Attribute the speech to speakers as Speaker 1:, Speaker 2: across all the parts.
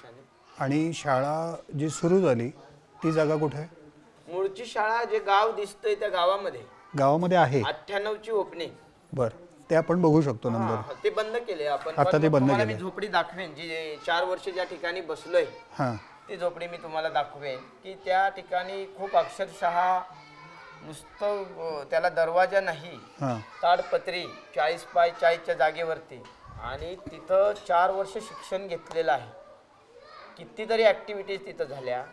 Speaker 1: वर्षांनी.
Speaker 2: आणि शाळा जी सुरू झाली ती जागा कुठे आहे?
Speaker 1: मूळची शाळा जे गाव दिसतंय त्या गावामध्ये
Speaker 2: गावामध्ये आहे.
Speaker 1: 98ची ओपनिंग.
Speaker 2: बरं, ते आपण बघू शकतो नंतर.
Speaker 1: ते बंद केले आपण.
Speaker 2: आता
Speaker 1: पण
Speaker 2: ते
Speaker 1: मग
Speaker 2: बंद
Speaker 1: तुम्हाला मी
Speaker 2: केलंय.
Speaker 1: झोपडी दाखवेन जी 4 वर्ष ज्या ठिकाणी बसलोय
Speaker 2: हां
Speaker 1: ती झोपडी मी तुम्हाला दाखवेन की त्या ठिकाणी खूप अक्षरशः नुसतं त्याला दरवाजा नाही,
Speaker 2: हां
Speaker 1: ताडपत्री 40x40च्या जागेवरती, आणि तिथं 4 वर्ष शिक्षण घेतलेलं आहे. कितीतरी ऍक्टिव्हिटीज तिथं झाल्या.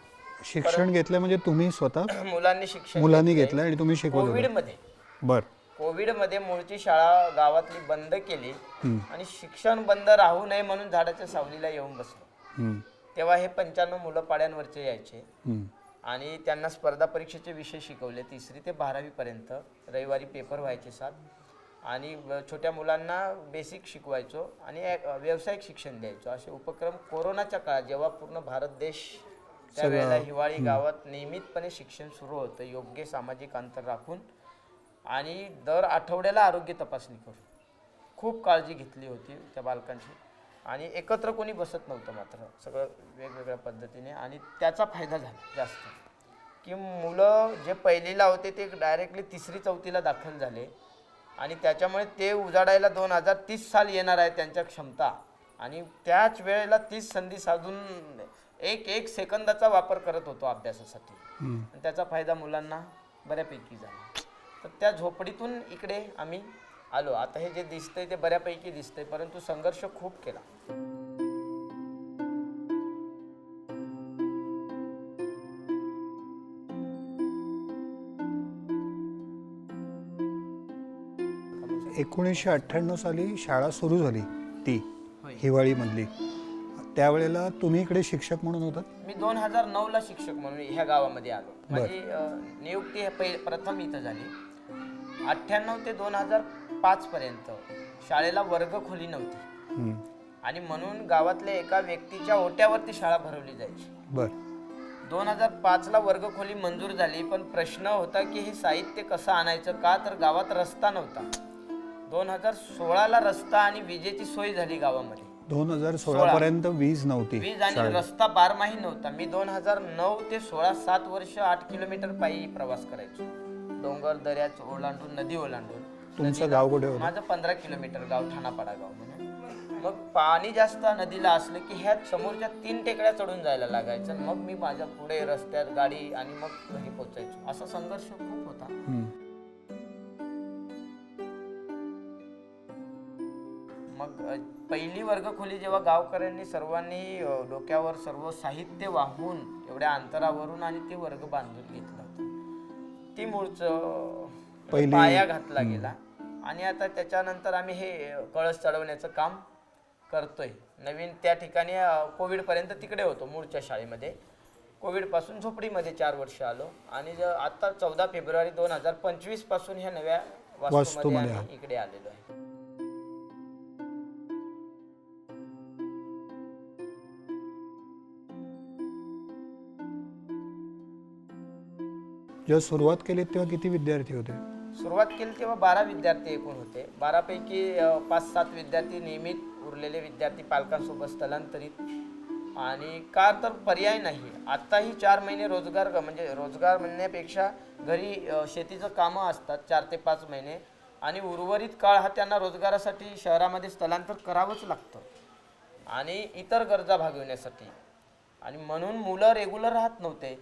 Speaker 2: शिक्षण घेतलं म्हणजे तुम्ही स्वतः
Speaker 1: मुलांनी शिक्षण
Speaker 2: मुलांनी घेतलं आणि तुम्ही शिकवत होता?
Speaker 1: कोविडमध्ये.
Speaker 2: बरं.
Speaker 1: कोविडमध्ये मूळची शाळा गावातली बंद केली आणि शिक्षण बंद राहू नये म्हणून झाडाच्या सावलीला येऊन बसलो.
Speaker 2: हं,
Speaker 1: तेव्हा हे 95 मुलं पाड्यांवरचे यायचे
Speaker 2: हं.
Speaker 1: आणि त्यांना स्पर्धा परीक्षेचे विषय शिकवले 3री ते 12वी पर्यंत. रविवारी पेपर व्हायचे 7 आणि छोट्या मुलांना बेसिक शिकवायचो आणि व्यावसायिक शिक्षण द्यायचो. असे उपक्रम कोरोनाच्या काळात जेव्हा पूर्ण भारत देश त्यावेळेला हिवाळी गावात नियमितपणे शिक्षण सुरू होतं, योग्य सामाजिक अंतर राखून आणि दर आठवड्याला आरोग्य तपासणी करून खूप काळजी घेतली होती त्या बालकांची. आणि एकत्र कोणी बसत नव्हतं, मात्र सगळं वेगवेगळ्या पद्धतीने. आणि त्याचा फायदा झाला जास्त की मुलं जे पहिलीला होते ते डायरेक्टली 3री-4थीला दाखल झाले आणि त्याच्यामुळे ते उजाडायला 2030 साल येणार आहे त्यांच्या क्षमता. आणि त्याच वेळेला 30 संधी साधून एक सेकंदाचा वापर करत होतो अभ्यासासाठी. आणि त्याचा फायदा मुलांना बऱ्यापैकी झाला. तर त्या झोपडीतून इकडे आम्ही आलो. आता हे जे दिसतंय ते बऱ्यापैकी दिसतंय, परंतु संघर्ष खूप केला.
Speaker 2: / 1998 साली शाळा सुरू झाली ती हिवाळीमधली. त्यावेळेला तुम्ही इकडे शिक्षक म्हणून होतात?
Speaker 1: मी 2009ला शिक्षक म्हणून ह्या गावामध्ये आलो. माझी नियुक्ती प्रथम इथं झाली. 98 ते 2005 पर्यंत शाळेला वर्गखोली नव्हती आणि म्हणून गावातल्या एका व्यक्तीच्या ओट्यावरती शाळा भरवली जायची.
Speaker 2: बरं.
Speaker 1: 2005ला वर्गखोली मंजूर झाली, पण प्रश्न होता की हे साहित्य कसं आणायचं, का तर गावात रस्ता नव्हता. 2016ला रस्ता आणि विजेची सोय झाली गावामध्ये.
Speaker 2: 2016 पर्यंत वीज नव्हती.
Speaker 1: वीज आणि रस्ता बारमाही नव्हता. मी 2009 ते 16 7 वर्ष 8 किलोमीटर पायी प्रवास करायचो, डोंगर दऱ्या ओलांडून, नदी ओलांडून.
Speaker 2: तुमचं गाव कुठे होतं?
Speaker 1: माझं 15 किलोमीटर गाव, ठाणापाडा गाव म्हणून. मग पाणी जास्त नदीला असलं की ह्या समोरच्या 3 टेकड्या चढून जायला लागायचं. मग मी माझ्या पुढे रस्त्यात गाडी आणि मग घरी पोचायचो. असा संघर्ष खूप होता. मग पहिली वर्गखोली जेव्हा गावकऱ्यांनी सर्वांनी डोक्यावर सर्व साहित्य वाहून एवढ्या अंतरावरून आणि ते वर्ग बांधून घेतलं होतं, ती मूळचं पाया घातला गेला. आणि आता त्याच्यानंतर आम्ही हे कळस चढवण्याचं काम करतोय. नवीन त्या ठिकाणी कोविडपर्यंत तिकडे होतो मूळच्या शाळेमध्ये. कोविडपासून झोपडीमध्ये 4 वर्ष आलो आणि आता 14 फेब्रुवारी 2025 पासून ह्या नव्या वास्तूमध्ये आम्ही इकडे आलेलो आहे.
Speaker 2: जेव्हा सुरुवात केली तेव्हा किती विद्यार्थी होते?
Speaker 1: सुरुवात केली तेव्हा 12 विद्यार्थी एकूण होते. 12 पैकी 5-7 विद्यार्थी नियमित, उरलेले विद्यार्थी पालकांसोबत स्थलांतरित. आणि का तर पर्याय नाही. आत्ताही 4 महिने रोजगार, म्हणजे रोजगार म्हणण्यापेक्षा घरी शेतीचं कामं असतात 4 ते 5 महिने, आणि उर्वरित काळ हा त्यांना रोजगारासाठी शहरामध्ये स्थलांतर करावंच लागतं आणि इतर गरजा भागवण्यासाठी. आणि म्हणून मुलं रेग्युलर राहत नव्हते,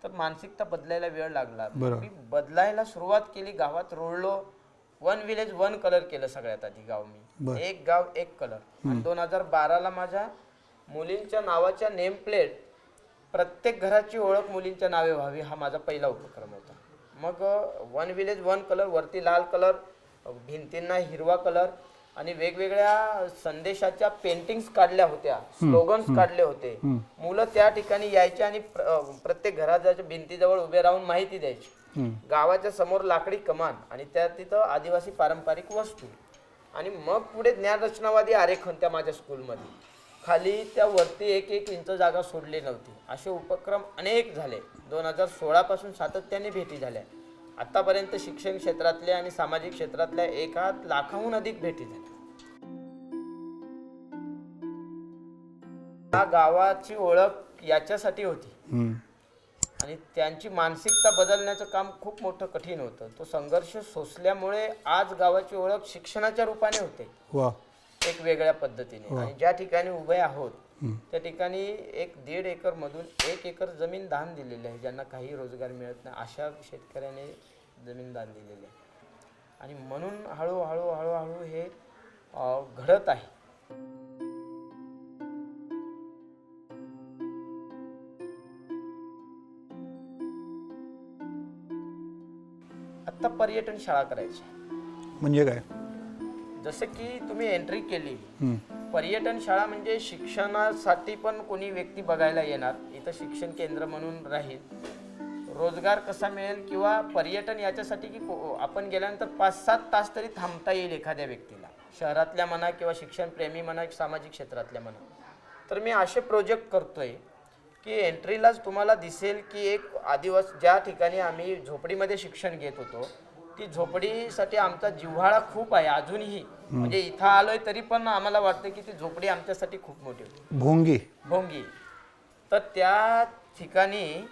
Speaker 1: तर मानसिकता बदलायला वेळ लागला. मी बदलायला सुरुवात केली. गावात रोडलो, 1 विलेज 1 कलर केलं सगळ्यात आधी गाव मी. एक गाव एक कलर. आणि 2012ला माझ्या मुलींच्या नावाच्या नेम प्लेट, प्रत्येक घराची ओळख मुलींच्या नावे व्हावी, हा माझा पहिला उपक्रम होता. मग 1 विलेज 1 कलर, वरती लाल कलर, भिंतींना हिरवा कलर, आणि वेगवेगळ्या संदेशाच्या पेंटिंग्स काढल्या होत्या, स्लोगन्स काढले होते. मुलं त्या ठिकाणी यायचे आणि प्रत्येक घराच्या भिंतीजवळ उभे राहून माहिती द्यायची. गावाच्या समोर लाकडी कमान आणि त्या तिथं आदिवासी पारंपरिक वस्तू. आणि मग पुढे ज्ञानरचनावादी आरेखन त्या माझ्या स्कूलमध्ये. खाली त्या वरती 1-1 इंच जागा सोडली नव्हती. असे उपक्रम अनेक झाले. 2016 पासून सातत्याने भेटी झाल्या. आतापर्यंत शिक्षण क्षेत्रातल्या आणि सामाजिक क्षेत्रातल्या 1 लाखाहून अधिक भेटी झाल्या. या गावाची ओळख याच्यासाठी होती
Speaker 2: हम्म.
Speaker 1: आणि त्यांची मानसिकता बदलण्याचं काम खूप मोठं कठीण होतं. तो संघर्ष सोसल्यामुळे आज गावाची ओळख शिक्षणाच्या रूपाने होते,
Speaker 2: वा.
Speaker 1: एक वेगळ्या पद्धतीने. आणि ज्या ठिकाणी उभे आहोत त्या ठिकाणी 1.5 एकर मधून 1 एकर जमीन दान दिलेली आहे. ज्यांना काही रोजगार मिळत नाही अशा शेतकऱ्याने जमीन दान दिलेली आहे. आणि म्हणून हळूहळू हळूहळू हे घडत आहे. आता पर्यटन शाळा करायची.
Speaker 2: म्हणजे काय?
Speaker 1: जसं की तुम्ही एंट्री केली,
Speaker 2: हम्म.
Speaker 1: पर्यटन शाळा म्हणजे शिक्षणासाठी पण कोणी व्यक्ती बघायला येणार, इथं शिक्षण केंद्र म्हणून राहील. रोजगार कसा मिळेल किंवा पर्यटन याच्यासाठी की आपण गेल्यानंतर 5-7 तास तरी थांबता येईल एखाद्या व्यक्तीला, शहरातल्या म्हणा किंवा शिक्षणप्रेमी म्हणा, सामाजिक क्षेत्रातल्या म्हणा. तर मी असे प्रोजेक्ट करतोय की एंट्रीलाच तुम्हाला दिसेल की एक आदिवासी, ज्या ठिकाणी आम्ही झोपडीमध्ये शिक्षण घेत होतो, ती झोपडीसाठी आमचा जिव्हाळा खूप आहे अजूनही. म्हणजे इथं आलोय तरी पण आम्हाला वाटतं की ती झोपडी आमच्यासाठी खूप मोठी होती, भोंगी. तर त्या ठिकाणी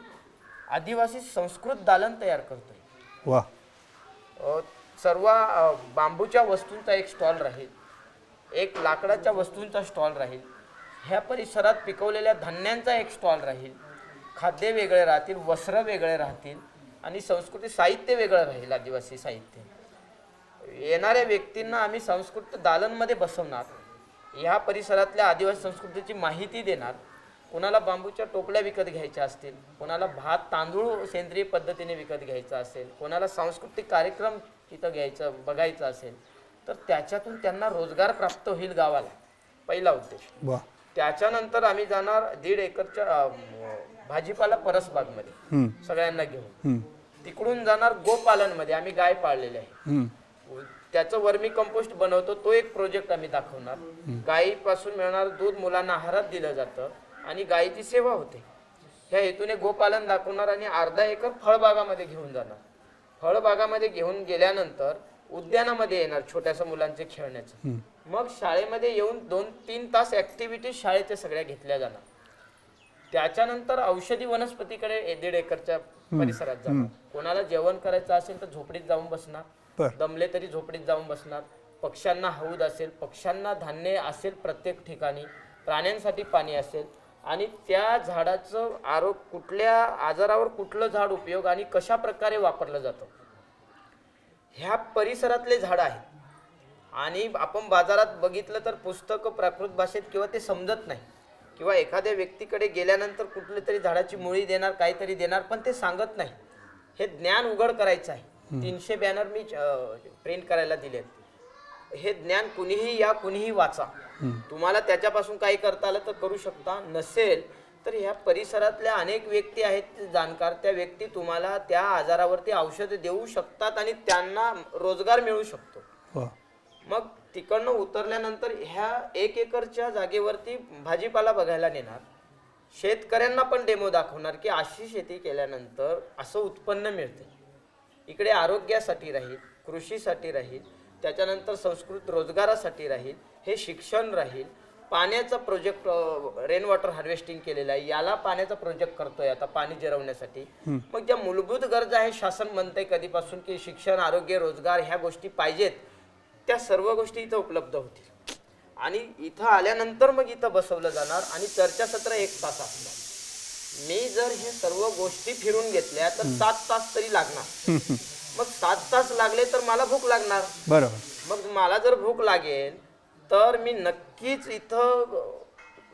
Speaker 1: आदिवासी संस्कृत दालन तयार करतोय.
Speaker 2: वा.
Speaker 1: सर्व बांबूच्या वस्तूंचा एक स्टॉल राहील, एक लाकडाच्या वस्तूंचा स्टॉल राहील, ह्या परिसरात पिकवलेल्या धान्यांचा एक स्टॉल राहील, खाद्य वेगळे राहतील, वस्त्र वेगळे राहतील आणि संस्कृती साहित्य वेगळं राहील. आदिवासी साहित्य येणाऱ्या व्यक्तींना आम्ही संस्कृत दालनमध्ये बसवणार, ह्या परिसरातल्या आदिवासी संस्कृतीची माहिती देणार. कोणाला बांबूच्या टोपल्या विकत घ्यायच्या असतील, कोणाला भात तांदूळ सेंद्रिय पद्धतीने विकत घ्यायचा असेल, कोणाला सांस्कृतिक कार्यक्रम तिथं बघायचा असेल, तर त्याच्यातून त्यांना रोजगार प्राप्त होईल गावाला, पहिला उद्देश.
Speaker 2: वा.
Speaker 1: त्याच्यानंतर आम्ही जाणार 1.5 एकरच्या भाजीपाला परसबागमध्ये सगळ्यांना घेऊन. तिकडून जाणार गोपालनमध्ये, आम्ही गाय पाळलेले आहे, त्याचं वर्मी कंपोस्ट बनवतो, तो एक प्रोजेक्ट आम्ही दाखवणार. गायीपासून मिळणार दूध मुलांना आहारात दिलं जातं आणि गायीची सेवा होते, ह्या हेतूने गोपालन दाखवणार. आणि 1/2 एकर फळबागामध्ये घेऊन जाणार. फळबागामध्ये घेऊन गेल्यानंतर उद्यानामध्ये येणार छोट्याशा मुलांचे खेळण्याचं. मग शाळेमध्ये येऊन 2-3 तास ऍक्टिव्हिटीज शाळेच्या सगळ्या घेतल्या जाणार. त्याच्यानंतर औषधी वनस्पतीकडे 1.5 एकरच्या परिसरात जाणार. कोणाला जेवण करायचं असेल तर झोपडीत जाऊन बसणार, दमले तरी झोपडीत जाऊन बसणार. पक्ष्यांना हौद असेल, पक्ष्यांना धान्य असेल प्रत्येक ठिकाणी, प्राण्यांसाठी पाणी असेल आणि त्या झाडाचं कुठल्या आजारावर कुठलं झाड उपयोग आणि कशा प्रकारे वापरलं जातं, ह्या परिसरातले झाड आहेत. आणि आपण बाजारात बघितलं तर पुस्तकं प्राकृत भाषेत किंवा ते समजत नाही, किंवा एखाद्या व्यक्तीकडे गेल्यानंतर कुठली तरी झाडाची मुळी देणार, काहीतरी देणार, पण ते सांगत नाही. हे ज्ञान उघड करायचं आहे. 300 बॅनर मी प्रिंट करायला दिलेत. हे ज्ञान कुणीही या, कुणीही वाचा. तुम्हाला त्याच्यापासून काही करता आलं तर करू शकता, नसेल तर ह्या परिसरातल्या अनेक व्यक्ती आहेत जाणकार, त्या व्यक्ती तुम्हाला त्या आजारावरती औषध देऊ शकतात आणि त्यांना रोजगार मिळू शकतो. मग तिकडनं उतरल्यानंतर ह्या 1 एकरच्या जागेवरती भाजीपाला बघायला नेणार, शेतकऱ्यांना पण डेमो दाखवणार की अशी शेती केल्यानंतर असं उत्पन्न मिळते. इकडे आरोग्यासाठी राहील, कृषीसाठी राहील, त्याच्यानंतर संस्कृत रोजगारासाठी राहील, हे शिक्षण राहील. पाण्याचा प्रोजेक्ट रेन वॉटर हार्वेस्टिंग केलेला आहे, याला पाण्याचा प्रोजेक्ट करतोय आता पाणी जिरवण्यासाठी. मग ज्या मूलभूत गरजा आहे, शासन म्हणतंय कधीपासून की शिक्षण, आरोग्य, रोजगार ह्या गोष्टी पाहिजेत, त्या सर्व गोष्टी इथं उपलब्ध होतील. आणि इथं आल्यानंतर मग इथं बसवलं जाणार आणि चर्चासत्र 1 तास असणार. मी जर हे सर्व गोष्टी फिरून घेतल्या तर 7 तास तरी लागणार. मग 7 तास लागले तर मला भूक लागणार.
Speaker 2: बरोबर.
Speaker 1: मग मला जर भूक लागेल तर मी नक्कीच इथं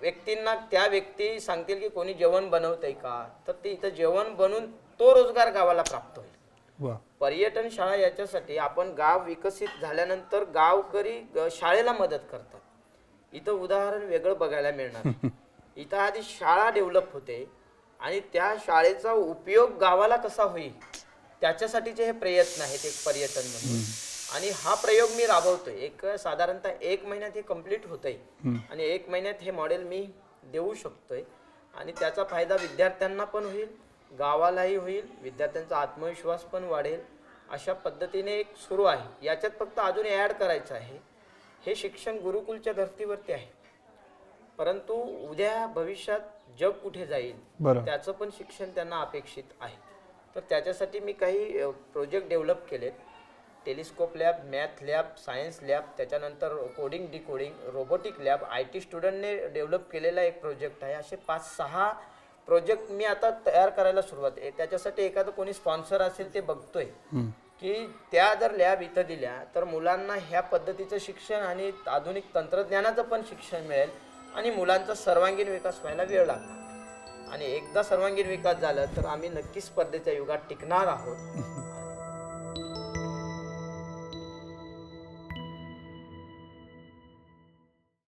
Speaker 1: व्यक्तींना, त्या व्यक्ती सांगतील की कोणी जेवण बनवतंय का, तर ते इथं जेवण बनवून तो रोजगार गावाला प्राप्त होईल. पर्यटन शाळा याच्यासाठी आपण गाव विकसित झाल्यानंतर गावकरी शाळेला मदत करतात. इथं उदाहरण वेगळं बघायला मिळणार. इथं आधी शाळा डेव्हलप होते आणि त्या शाळेचा उपयोग गावाला कसा होईल त्याच्यासाठीचे हे प्रयत्न आहेत एक पर्यटन म्हणून. आणि हा प्रयोग मी राबवतोय. साधारणतः 1 महिन्यात हे कम्प्लीट होतंय आणि 1 महिन्यात हे मॉडेल मी देऊ शकतोय. आणि त्याचा फायदा विद्यार्थ्यांना पण होईल, गावालाही होईल, विद्यार्थ्यांचा आत्मविश्वास पण वाढेल. अशा पद्धतीने एक सुरू आहे. याच्यात फक्त अजून ॲड करायचं आहे, हे शिक्षण गुरुकुलच्या धर्तीवरती आहे. परंतु उद्या भविष्यात जग कुठे जाईल
Speaker 2: बरं.
Speaker 1: त्याचं पण शिक्षण त्यांना अपेक्षित आहे. तर त्याच्यासाठी मी काही प्रोजेक्ट डेव्हलप केलेत. Telescope lab, math lab, science lab, त्याच्यानंतर coding decoding, robotic lab, IT स्टुडंटने डेव्हलप केलेला एक प्रोजेक्ट आहे. असे 5-6 प्रोजेक्ट मी आता तयार करायला सुरुवात आहे. त्याच्यासाठी एखादं कोणी स्पॉन्सर असेल ते बघतोय की त्या जर लॅब इथं दिल्या तर मुलांना ह्या पद्धतीचं शिक्षण आणि आधुनिक तंत्रज्ञानाचं पण शिक्षण मिळेल आणि मुलांचा सर्वांगीण विकास व्हायला वेळ लागणार. आणि एकदा सर्वांगीण विकास झाला तर आम्ही नक्कीच स्पर्धेच्या युगात टिकणार आहोत.